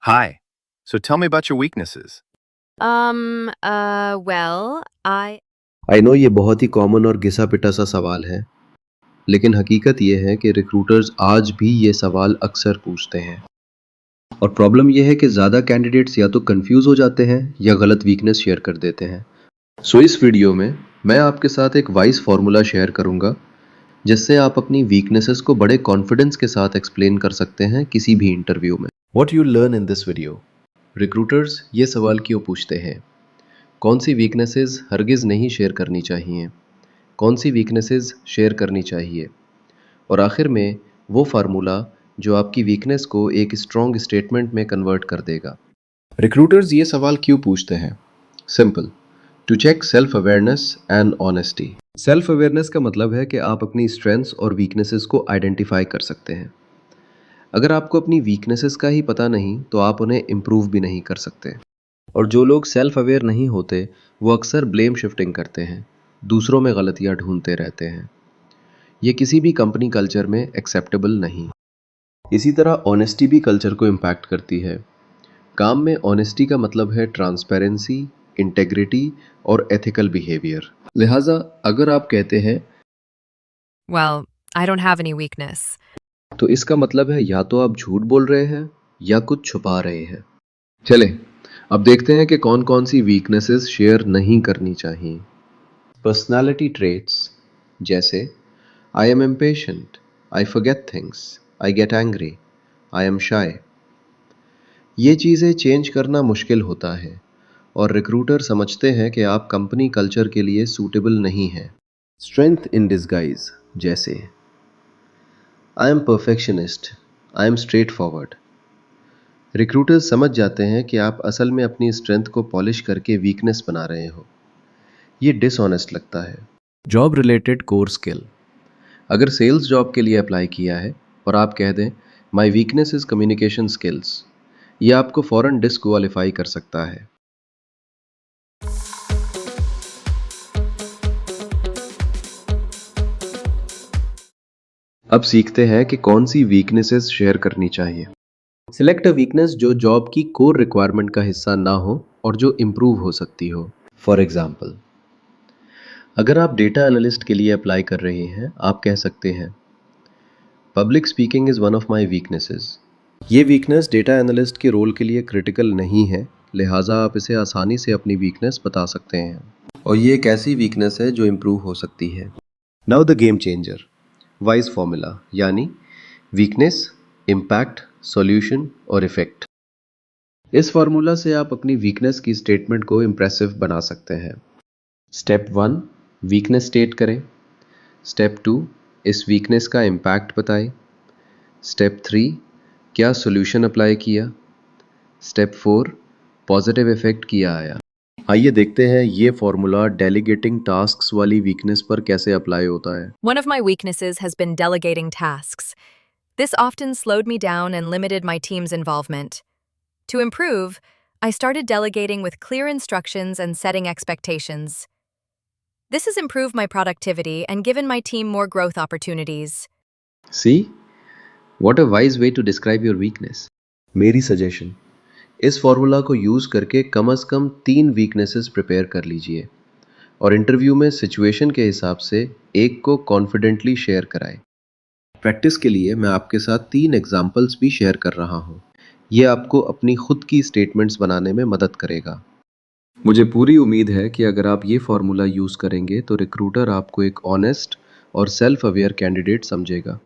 Hi. So tell me about your weaknesses. Well, I know ये बहुत ही common और घिसा पिटा सा सवाल है, लेकिन हकीकत ये है कि रिक्रूटर्स आज भी ये सवाल अक्सर पूछते हैं। और प्रॉब्लम ये है कि ज़्यादा कैंडिडेट्स या तो कंफ्यूज हो जाते हैं या गलत वीकनेस शेयर कर देते हैं। सो इस वीडियो में मैं आपके साथ एक वाइज फार्मूला शेयर करूंगा, जिससे आप अपनी वीकनेसेस को बड़े कॉन्फिडेंस के साथ एक्सप्लेन कर सकते हैं किसी भी इंटरव्यू में। What you learn in this video. Recruiters ये सवाल क्यों पूछते हैं? कौन सी वीकनेसेस हरगिज़ नहीं शेयर करनी चाहिए? कौन सी वीकनेसेस शेयर करनी चाहिए? और आखिर में वो फार्मूला जो आपकी वीकनेस को एक स्ट्रॉन्ग स्टेटमेंट में कन्वर्ट कर देगा। रिक्रूटर्स ये सवाल क्यों पूछते हैं? Simple, to check self awareness and honesty. Self awareness का मतलब है कि आप अपनी स्ट्रेंथ्स और वीकनेसेस को आइडेंटिफाई कर सकते हैं। अगर आपको अपनी वीकनेसेस का ही पता नहीं तो आप उन्हें इम्प्रूव भी नहीं कर सकते। और जो लोग सेल्फ अवेयर नहीं होते वो अक्सर ब्लेम शिफ्टिंग करते हैं, दूसरों में गलतियां ढूंढते रहते हैं। ये किसी भी कंपनी कल्चर में एक्सेप्टेबल नहीं। इसी तरह ऑनेस्टी भी कल्चर को इम्पैक्ट करती है। काम में ऑनेस्टी का मतलब है ट्रांसपेरेंसी, इंटेग्रिटी और एथिकल बिहेवियर। लिहाजा अगर आप कहते हैं well, I don't have any weakness. तो इसका मतलब है या तो आप झूठ बोल रहे हैं या कुछ छुपा रहे हैं। चलें, अब देखते हैं कि कौन कौन सी वीकनेसेस शेयर नहीं करनी चाहिए। पर्सनालिटी ट्रेट्स जैसे I am impatient, I forget things, I get angry, I am shy. ये चीज़ें चेंज करना मुश्किल होता है और रिक्रूटर समझते हैं कि आप कंपनी कल्चर के लिए सूटेबल नहीं हैं। स्ट्रेंथ इन डिस्गाइज जैसे I M perfectionist, I am straight forward. Recruiters समझ जाते हैं कि आप असल में अपनी स्ट्रेंथ को पॉलिश करके वीकनेस बना रहे हो। ये डिसऑनेस्ट लगता है। Job related core skill. अगर सेल्स जॉब के लिए अप्लाई किया है और आप कह दें my weakness is communication skills, ये आपको फ़ौरन डिसक्वालीफाई कर सकता है। अब सीखते हैं कि कौन सी वीकनेसेस शेयर करनी चाहिए। सिलेक्ट अ वीकनेस जो जॉब की कोर रिक्वायरमेंट का हिस्सा ना हो और जो इम्प्रूव हो सकती हो। फॉर एग्जाम्पल, अगर आप डेटा एनालिस्ट के लिए अप्लाई कर रहे हैं, आप कह सकते हैं public speaking is one of my weaknesses. ये वीकनेस डेटा एनालिस्ट के रोल के लिए क्रिटिकल नहीं है, लिहाजा आप इसे आसानी से अपनी वीकनेस बता सकते हैं। और ये एक ऐसी वीकनेस है जो इम्प्रूव हो सकती है। Now the game changer, wise formula, यानी वीकनेस, इम्पैक्ट, सॉल्यूशन और इफेक्ट। इस फार्मूला से आप अपनी वीकनेस की स्टेटमेंट को इम्प्रेसिव बना सकते हैं। स्टेप 1, वीकनेस स्टेट करें। स्टेप 2, इस वीकनेस का इम्पैक्ट बताएं। स्टेप 3, क्या सॉल्यूशन अप्लाई किया। स्टेप 4, पॉजिटिव इफेक्ट किया आया। आइए देखते हैं ये फॉर्मूला डेलीगेटिंग टास्क्स वाली वीकनेस पर कैसे अप्लाई होता है। One of my weaknesses has been delegating tasks. This often slowed me down and limited my team's involvement. To improve, I started delegating with clear instructions and setting expectations. This has improved my productivity and given my team more growth opportunities. See, what a wise way to describe your weakness. मेरी suggestion, इस formula को use करके कम से कम 3 weaknesses prepare कर लीजिए और interview में सिचुएशन के हिसाब से एक को कॉन्फिडेंटली शेयर कराएं। प्रैक्टिस के लिए मैं आपके साथ 3 एग्जाम्पल्स भी शेयर कर रहा हूँ। ये आपको अपनी खुद की स्टेटमेंट्स बनाने में मदद करेगा। मुझे पूरी उम्मीद है कि अगर आप ये फार्मूला यूज़ करेंगे तो रिक्रूटर आपको एक ऑनेस्ट और सेल्फ अवेयर कैंडिडेट समझेगा।